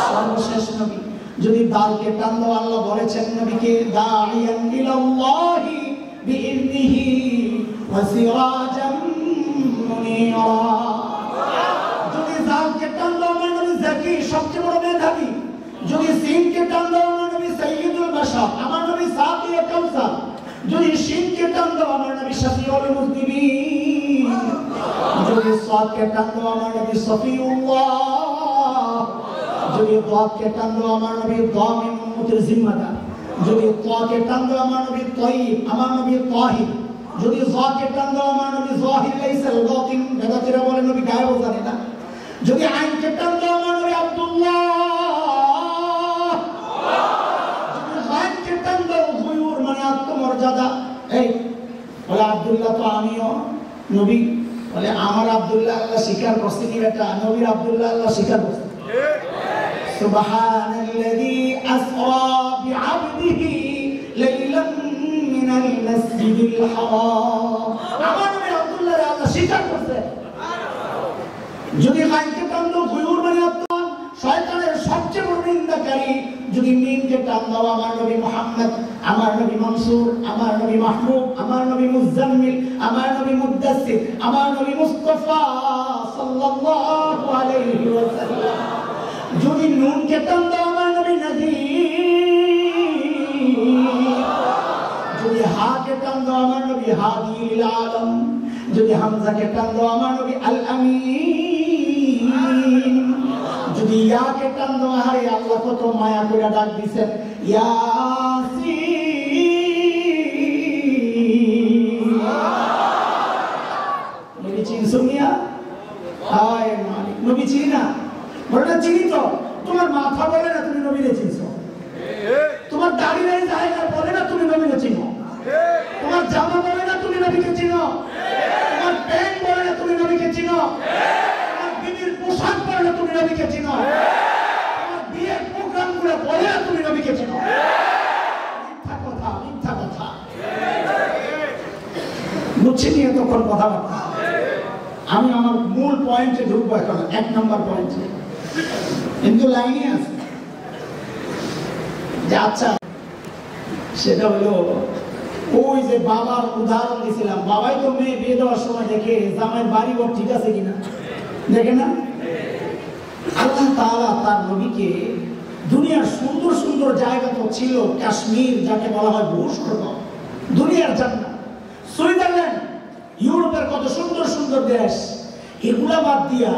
সর্বশেষ নবী, যদি দালকে টান দাও আল্লাহ বলেছেন নবীকে দাইয়ান ইলাল্লাহি বিইذনিহি ওয়া সিরাজাম মুনীরা, যদি জালকে টান দাও আমার নবী যাকি, সবচেয়ে বড় মেধাবী। যদি সিনকে টান দাও আমার নবী সাইয়্যিদুল বাশার, আমার নবী সাকিয়ে কাউসার। যদি শিনকে টান দাও আমার নবী শাফিউল মুজনিবিন। যদি সাদকে টান দাও আমার নবী সফিউল্লাহ। যদি দাকে টান দাও আমার নবী দামিন উম্মতের জিম্মাদার। যদি তাকে টান দাও আমার নবী তাইয়িব, আমার নবী তাহির। যদি যাকে টান দাও আমার নবী যাহির লাইসাল বাতিন, বেদাতিরা বলে নবী গায়েব জানে না। যদি আইনকে টান দাও আমার নবী আব্দুল্লাহ। যদি আইনকে টান দাও গুয়ুর মানে আত্মমর্যাদা। এই বলে আব্দুল্লাহ তো আমিও নবী, বলে আমার আব্দুল্লাহ আল্লাহ স্বীকার করছে কি বেটা? নবীর আব্দুল্লাহ আল্লাহ স্বীকার করছে। সুবহানাল্লাযী আসরা বিআবদিহি লাইলাম মিনাল মাসজিদিল হারাম। আমার নবী আব্দুল্লাহ আল্লাহ স্বীকার করছে। যদি গায়কে টান দাও গুয়ুর মানে আত্মা, শয়তানের সবচেয়ে বড় নিন্দাকারী। যদি মিমকে টান দাও আমার নবী মুহাম্মদ, আমার নবী মনসুর, আমার নবী মাহবুব, আমার নবী মুজাম্মিল, আমার নবী মুদ্দাসসির, আমার নবী মুস্তাফা সাল্লাল্লাহু আলাইহি ওয়াসাল্লাম। যদি নুনকে টান দাও আমার নবী নাযীর। যদি হাকে টান দাও আমার নবী হাদিল আলম। যদি হামজাকে টান দাও আমার নবী আল আমিন। যদি ইয়াকে টান দাও, হায় আল্লাহ কত মায়া করে ডাক দিবেন ইয়াসিন। নবী চিনছো মিয়া? হায় মালিক, নবী চিনি না? বলে চিনি তো। তোমার মাথা বলে না তুমি নবীরে চিনছো? তোমার দাড়ি নেই জায়গা বলে না তুমি নবীরে চিনো? তোমার জামা বলে না তুমি নবীকে চিনো? তোমার প্যান্ট বলে না তুমি নবীকে চিনো? তোমার বিবির পোশাক বলে না তুমি নবীকে চিনো? তোমার বিয়ের প্রোগ্রামগুলো বলে না তুমি নবীকে চিনো? মিথ্যা কথা, মিথ্যা কথা। বুঝছিনি এতক্ষণ কথাবার্তা? আমি আমার মূল পয়েন্টে ঢুকবো এখন, 1 নম্বর পয়েন্টে। কিন্তু লাইনে আছে যে আচ্ছা, সেটা হলো ওই যে বাবার উদাহরণ দিয়েছিলাম। বাবাই তো মেয়ে বিয়ে দেওয়ার সময় দেখে জামাইয়ের বাড়ি ঘর ঠিক আছে কিনা, দেখে না? আল্লাহ তাআলা তার নবীকে দুনিয়ার সুন্দর সুন্দর জায়গা তো ছিল, কাশ্মীর যাকে বলা হয় ভূস্বর্গ, দুনিয়ার জান্নাত, সুইজারল্যান্ড, ইউরোপের কত সুন্দর সুন্দর দেশ, এগুলা বাদ দিয়া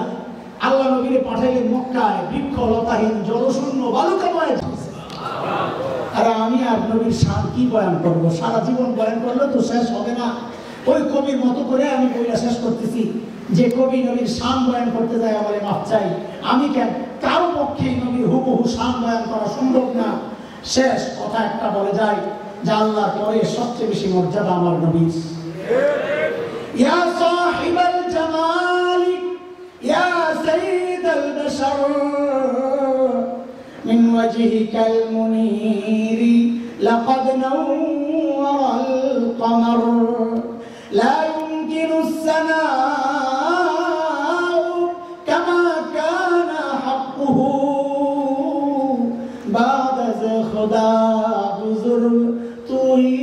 আল্লাহ নবীরে পাঠাইলেন মক্কায় বৃক্ষ লতাহীন জলশূন্য বালুকাময়। আর আমি আর নবীর শান কি বয়ান করবো? সারা জীবন বয়ান করলে তো শেষ হবে না। ওই কবির মতো করে আমি বইটা শেষ করতেছি। যে কবি নবীর শান বয়ান করতে যায় বলে মাপ চাই। আমি কেন? কারো পক্ষে নবীর হুবহু শান বয়ান করা সম্ভব না। শেষ কথা একটা বলে যায় যে আল্লাহর পরে সবচেয়ে বেশি মর্যাদা আমার নবীর। ইয়া সাহিবাল জামাল ইয়া সাইয়্যিদাল বাশার من وجهك المنير لقد نور القمر لا يمكن الثناء كما كان حقه بعد ذا خدا بزرگ تو ہی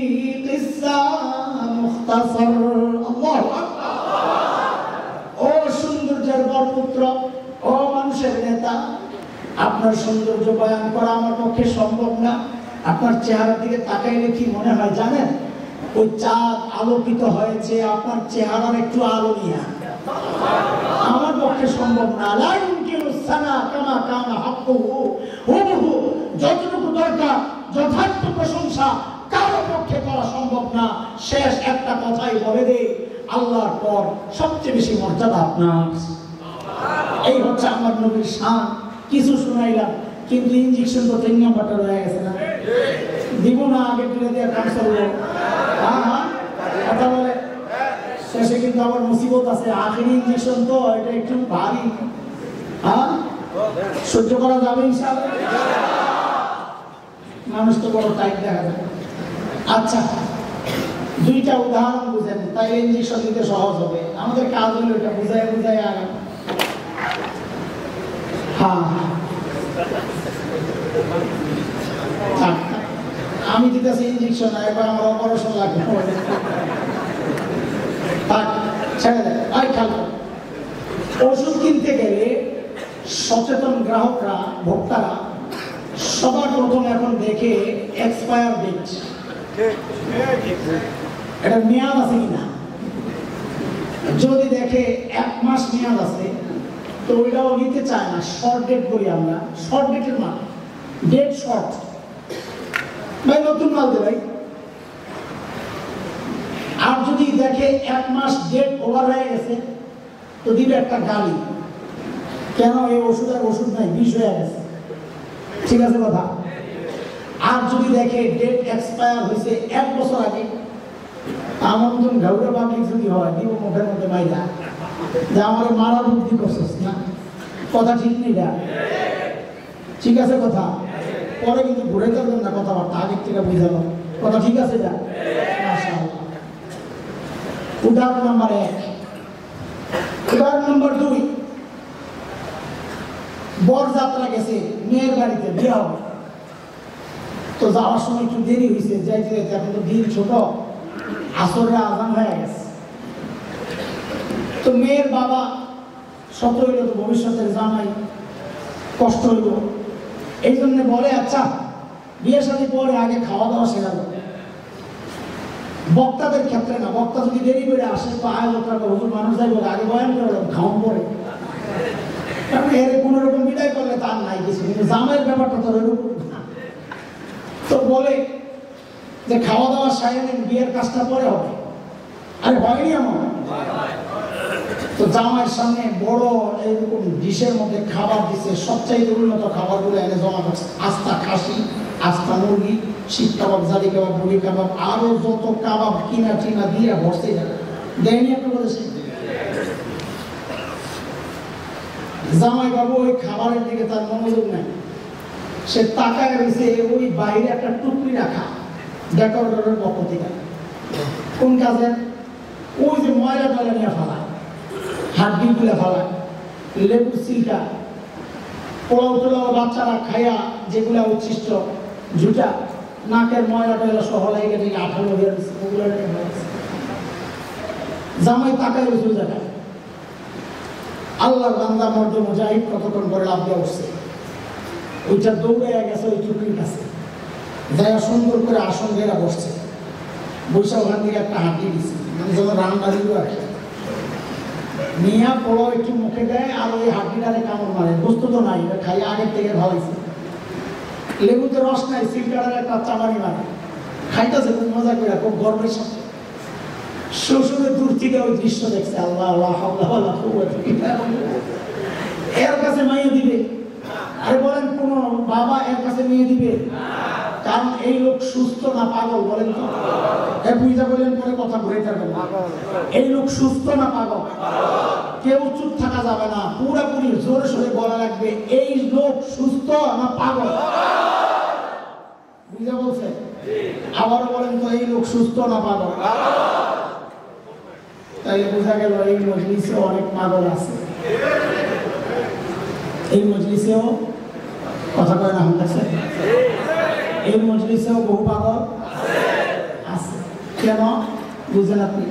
قصہ مختصر الله ও সৌন্দর্যের বরপুত্র, ও মানুষের নেতা, আপনার সৌন্দর্য বয়ান করা আমার পক্ষে সম্ভব না। আপনার চেহারার দিকে তাকাইলে কি মনে হয় জানেন? ওই চাঁদ আলোকিত হয়েছে আপনার চেহারার একটু আলো নিয়ে। আমার পক্ষে সম্ভব না। যতটুকু দরকার যথার্থ প্রশংসা কারো পক্ষে করা সম্ভব না। শেষ একটা কথাই বলে দে, আল্লাহর পর সবচেয়ে বেশি মর্যাদা আপনার। এই হচ্ছে আমার নবীর শান। কিছু শুনাইলাম, কিন্তু ইনজেকশন তো 3 নাম্বারটা রয়ে গেছে না, দিব না আগে তুলে দিয়ে কাজ করবো। হ্যাঁ হ্যাঁ কথা বলে শেষে কিন্তু আবার মুসিবত আছে। আখেরি ইনজেকশন তো এটা একটু ভারী। হ্যাঁ সহ্য করা যাবে ইনশাআল্লাহ? মানুষ তো বড় টাইট দেখা যায়। আচ্ছা, 2টা উদাহরণ বুঝেন, তাই ইনজেকশন দিতে সহজ হবে। আমাদের কাজ হলো এটা বুঝায় বুঝায় আগে। আমি দিতেছি ইনজেকশন, একবার আমার অপারেশন লাগবে। ওষুধ কিনতে গেলে সচেতন গ্রাহকরা, ভোক্তারা সবার প্রথম এখন দেখে এক্সপায়ার ডেট, এটা মেয়াদ আছে কিনা। যদি দেখে 1 মাস মেয়াদ আছে তো ওইটাও নিতে চায় না। শর্ট ডেট বলি আমরা, শর্ট ডেটের মানে ডেট শর্ট, ভাই নতুন মাল দে ভাই। আর যদি দেখে 1 মাস ডেট ওভার হয়ে গেছে তো দিবে একটা গালি, কেন এই ওষুধ আর ওষুধ নাই, বিষ হয়ে গেছে। ঠিক আছে কথা। আর যদি দেখে ডেট এক্সপায়ার হয়েছে 1 বছর আগে, আমার মতন ঘাউড়া পাবলিক যদি হয় দিব মুখের মধ্যে মাইরা যে আমার মারা বুদ্ধি করছিস না। কথা ঠিক নেই যা, ঠিক আছে কথা। পরে কিন্তু ঘুরে যাবেন না কথাবার্তা, আগের থেকে বুঝালো কথা ঠিক আছে যা। মাশাআল্লাহ। উদাহরণ নাম্বার 1। উদাহরণ নাম্বার 2, বরযাত্রা গেছে মেয়ের বাড়িতে, বিয়ে হবে। তো যাওয়ার সময় একটু দেরি হয়েছে, যাইতে যাইতে এখন তো দিন ছোট, আসরে আজান হয়ে গেছে। তো মেয়ের বাবা শত হইল তো ভবিষ্যতের জামাই, কষ্ট হইল, এই জন্য বলে আচ্ছা বিয়ের সাথে পরে আগে খাওয়া দাওয়া শেখাবো। বক্তাদের ক্ষেত্রে না, বক্তা যদি দেরি করে আসে তো আয়োজকরা হুজুর মানুষ যাই বলে আগে বয়ান করে খাওয়ান পরে, কারণ এর কোন রকম বিদায় করলে তার নাই কিছু। কিন্তু জামাইয়ের ব্যাপারটা তো এরকম না। তো বলে যে খাওয়া দাওয়া সারিয়ে নেন, বিয়ের কাজটা পরে হবে। আরে হয়নি এমন। তো জামাইয়ের সামনে বড় এরকম ডিশের মধ্যে খাবার দিচ্ছে, সবচাইতে উন্নত খাবারগুলো এনে জমা করছে। আস্তা খাসি, আস্তা মুরগি, শিক কাবাব, জালি কাবাব, মুড়ি কাবাব, আরো যত কাবাব কিনা টিনা দিয়ে বসতে যাবে। দেয়নি আপনি বলেছেন। জামাই বাবু ওই খাবারের দিকে তার মনোযোগ নেই, সে তাকায় রয়েছে ওই বাইরে একটা টুকরি রাখা ডেকোরেটরের পক্ষ থেকে। কোন কাজে? ওই যে ময়লা টয়লা নিয়ে ফেলায়, হাড্ডি গুলা ফেলায়, লেবুর সিলটা, পোলাও টোলাও বাচ্চারা খাইয়া যেগুলা উচ্ছিষ্ট জুটা, নাকের ময়লা টয়লা সহ লাগে থেকে 18 বের হয়েছে, ওগুলো জামাই তাকায় রয়েছে ওই জায়গায়। আল্লাহর বান্দা মর্দে মুজাহিদ কতক্ষণ পরে লাভ দিয়ে উঠছে, ওইটা দৌড়ে গেছে ওই টুকরির কাছে, যারা সুন্দর করে আসন ঘেরা বসছে, বৈশা ওখান থেকে একটা হাঁটি দিচ্ছে, মানে যেন রান্না দিল আর কি। মিয়া পোড়ো একটু মুখে দেয় আর ওই হাঁটিটারে কামড় মারে। বস্তু তো নাই, খাই আগের থেকে ভালোইছে। লেবুতে রস নাই, সিলকাটারে একটা চামারি মারে, খাইতেছে খুব মজা করে, খুব গর্বের সাথে। শ্বশুরের দূর থেকে ওই দৃশ্য দেখছে, আল্লাহ আল্লাহ আল্লাহ, এর কাছে মাইয়া দিবে? আরে বলেন কোন বাবা এর কাছে মেয়ে দিবে? কারণ এই লোক সুস্থ না পাগল? বলেন তো। বুঝা বললেন পরে কথা ঘুরে থাকবেন। এই লোক সুস্থ না পাগল? কেউ চুপ থাকা যাবে না, পুরোপুরি জোরে সোরে বলা লাগবে এই লোক সুস্থ না পাগল। বুঝা বলছে? আবারও বলেন তো, এই লোক সুস্থ না পাগল? তাই বোঝা গেল এই মজলিসে অনেক পাগল আছে। এই মজলিসেও কথা কয় না হামদাসে, এই মজলিসেও বহু পাগল আছে। কেন বুঝেন আপনি?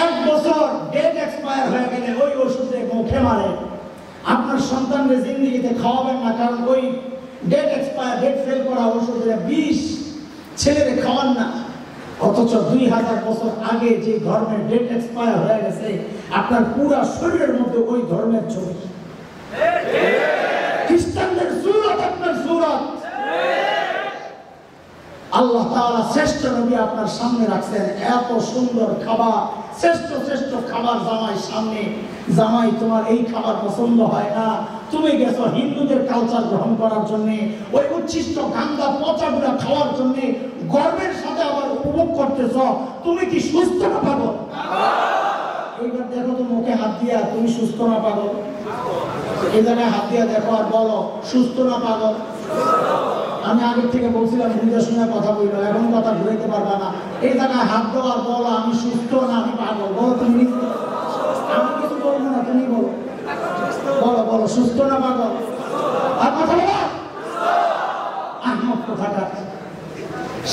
1 বছর ডেট এক্সপায়ার হয়ে গেলে ওই ওষুধে মুখে মারে। আপনার সন্তানকে জিন্দিগিতে খাওয়াবেন না, কারণ ওই ডেট এক্সপায়ার, ডেট ফেল করা ওষুধের বিষ ছেলেরে খাওয়ান না। অথচ 2000 বছর আগে যে ধর্মের ডেট এক্সপায়ার হয়ে গেছে, আপনার পুরো শরীরের মধ্যে ওই ধর্মের ছবি। খ্রিস্টানদের সুরত আপনার সুরত। আল্লাহ তাআলা শ্রেষ্ঠ নবী আপনার সামনে রাখছেন, এত সুন্দর খাবার, শ্রেষ্ঠ শ্রেষ্ঠ খাবার জামাই সামনে। জামাই তোমার এই খাবার পছন্দ হয় না, তুমি গেছো হিন্দুদের কালচার গ্রহণ করার জন্য, ওই উচ্ছিষ্ট গান্দা পচাগুলা খাওয়ার জন্য, গর্বের সাথে আবার উপভোগ করতেছ। তুমি কি সুস্থ না পাগল? এইবার দেখো তো মুখে হাত দিয়া, তুমি সুস্থ না পাগল? এই জায়গায় হাত দিয়া দেখো আর বলো সুস্থ না পাগল। আমি আগের থেকে বলছিলাম বুঝে শুনে কথা বললো, এখন কথা ঘুরাইতে পারবা না। এই জায়গায় হাত দাও আর বলো আমি সুস্থ না আমি পাগল। বলো তুমি, আমি কিছু বলবো না, তুমি বলো, বলো বলো সুস্থ না পাগল? আর কথা বলো। আহমদ কথাটা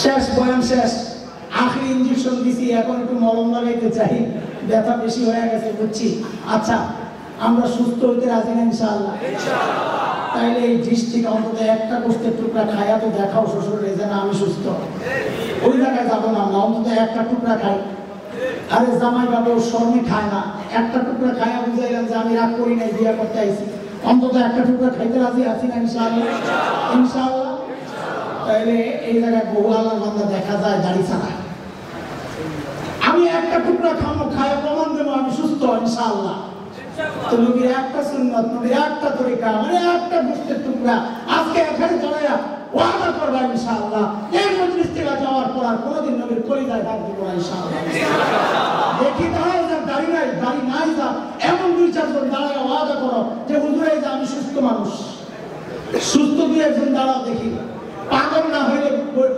শেষ, বয়ান শেষ, আখরি ইঞ্জেকশন দিছি, এখন একটু মলম লাগাইতে চাই, ব্যথা বেশি হয়ে গেছে বুঝছি। আচ্ছা আমরা সুস্থ হইতে রাজি না ইনশাআল্লাহ? তাইলে এই ডিস্ট্রিক্ট অন্তত একটা গোষ্ঠের টুকরা খাইয়া তো দেখাও শ্বশুরের যে না আমি সুস্থ। ওই জায়গায় যাবো না আমরা, অন্তত একটা টুকরা খাই। আরে জামাই বাবু স্বর্ণে খায় না, একটা টুকরা খাইয়া বুঝাইলাম যে আমি রাগ করি নাই, বিয়ে করতে আইছি, অন্তত একটা টুকরা খাইতে রাজি আছি না ইনশাআল্লাহ? ইনশাআল্লাহ। তাইলে এই জায়গায় বহু আল্লাহর বান্দা দেখা যায় দাড়ি ছাড়া। আমি একটা টুকরা খাবো, খায় প্রমাণ দেবো আমি সুস্থ ইনশাআল্লাহ। তো নবীর একটা সুন্নাত, নবীর একটা তরিকা, মানে একটা গোষ্ঠের টুকরা আজকে এখানে দাঁড়ায়া ওয়াদা করবা ইনশাআল্লাহ, এই মজলিস থেকে যাওয়ার পর আর কোনোদিন নবীর কলিজায় দাগ দিব না ইনশাআল্লাহ। দেখি দাঁড়ায় যা, দাড়ি নাই, দাড়ি নাই যা, এমন 2-4 জন দাঁড়ায় ওয়াদা করো যে হুজুরে যে আমি সুস্থ মানুষ। সুস্থ 2-1 জন দাঁড়াও দেখি, পাগল না হইলে,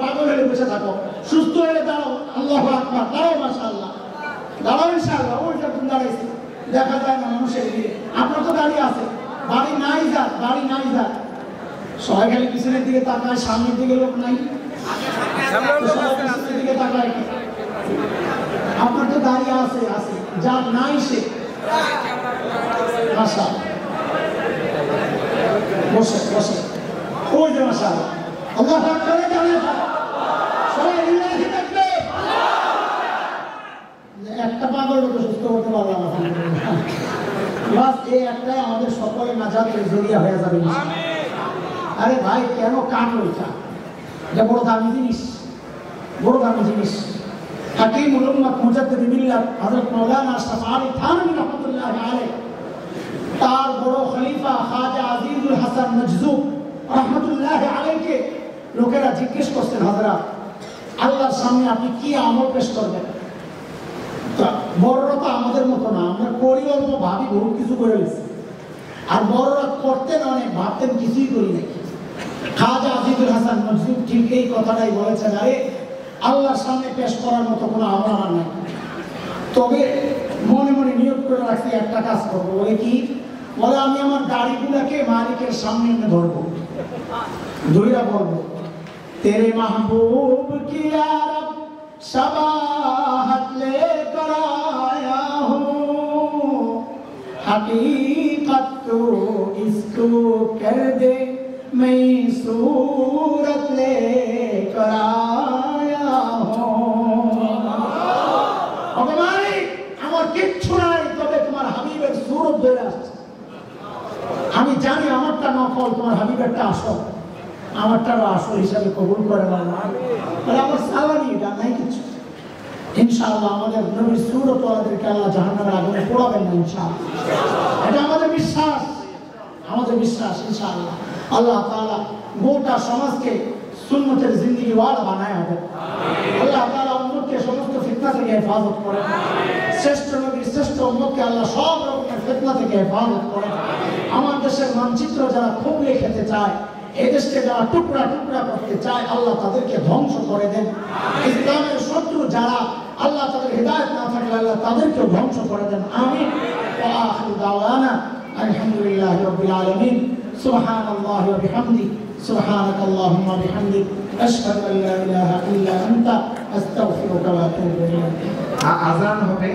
পাগল হলে বসে থাকো, সুস্থ হলে দাঁড়াও। আল্লাহু আকবার, দাঁড়াও মাশাআল্লাহ, দাঁড়াও ইনশাআল্লাহ। ওই যখন দাঁড়াইছে দেখা যায় না মানুষের ভিড়ে। আপনার তো দাঁড়িয়ে আছে, দাড়ি নাই যা, দাড়ি নাই যা, সবাই খালি পিছনের দিকে তাকায়, সামনের দিকে লোক নাই, পিছনের দিকে তাকায়। আপনার তো দাঁড়িয়ে আছে, আছে, যা নাই সে মাশাআল্লাহ বসে বসে, ওই যে মাশাআল্লাহ। আল্লাহু আকবার, দাঁড়িয়ে সবাই লিল্লাহি তাকবীর। একটা পাগল লোক সুস্থ করতে পারলাম আলহামদুলিল্লাহ। বাস এই একটাই আমাদের সকলের নাজাতের জরিয়া হয়ে যাবে। আরে ভাই কেন কাটলো এটা? এটা বড় দামি জিনিস, বড় দামি জিনিস। হাকিমুল উম্মাত মুজাদ্দিদ মিল্লাত হযরত মাওলানা আশরাফ আলী থানভী রাহমাতুল্লাহ আলাইহি, তার বড় খলিফা খাজা আজিজুল হাসান মজজুব রাহমাতুল্লাহ আলাইহিকে লোকেরা জিজ্ঞেস করছেন, হযরত আল্লাহর সামনে আপনি কি আমল পেশ করবেন? বড়রা তো আমাদের মতো না, আমরা করি অল্প, ভাবি বহু কিছু করে গেছি। আর বড়রা করতেন অনেক, ভাবতেন কিছুই করি নাই। খাজা আজিজুল হাসান মজজুব ঠিক এই কথাটাই বলেছেন, আরে আল্লাহর সামনে পেশ করার মতো কোনো আমল আমার নাই, তবে মনে মনে নিয়োগ করে রাখছি একটা কাজ করবো। বলে কি? বলে আমি আমার দাড়িগুলাকে মালিকের সামনে এনে ধরবো, ধইরা বলবো, তেরে মাহবুব কি আরব शबाहत लेकर आया हूँ, हकीकत तो इसको कर दे, मैं सूरत लेकर आया हूँ। আমার কিচ্ছু নাই, তবে তোমার হাবিবের সুরত ধরে আসছে। আমি জানি আমারটা নকল, তোমার হাবিবেরটা আসল, আমারটারও আসল হিসাবে কবুল করে না। আর আমার সালানি এটা নাই কিছু। ইনশাআল্লাহ আমাদের নবীর সুরত ওয়ালাদেরকে আল্লাহ জাহান্নামের আগুনে পোড়াবেন না ইনশাআল্লাহ। এটা আমাদের বিশ্বাস, আমাদের বিশ্বাস ইনশাআল্লাহ। আল্লাহ তাআলা গোটা সমাজকে সুন্নতের জিন্দেগি ওয়ালা বানায় হবে। আল্লাহ তাআলা উম্মতকে সমস্ত ফিতনা থেকে হেফাজত করেন। শ্রেষ্ঠ নবীর শ্রেষ্ঠ উম্মতকে আল্লাহ সব রকমের ফিতনা থেকে হেফাজত করেন। আমার দেশের মানচিত্র যারা খুবলে খেতে চায়, এই দেশকে যারা টুকরা টুকরা করতে চায়, আল্লাহ তাদেরকে ধ্বংস করে দেন। ইসলামের শত্রু যারা, আল্লাহ তাদের হিদায়াত না থাকলে আল্লাহ তাদেরকে ধ্বংস করে দেন। আমিন। ওয়া আখিরু দাওয়ানা আলহামদুলিল্লাহি রাব্বিল আলামিন। সুবহানাল্লাহি ওয়া বিহামদিহি, সুবহানাকাল্লাহুম্মা ওয়া বিহামদিক, আশহাদু আল্লা ইলাহা ইল্লা আনতা, আস্তাগফিরুকা ওয়া আতুবু ইলাইক। আযান হবে।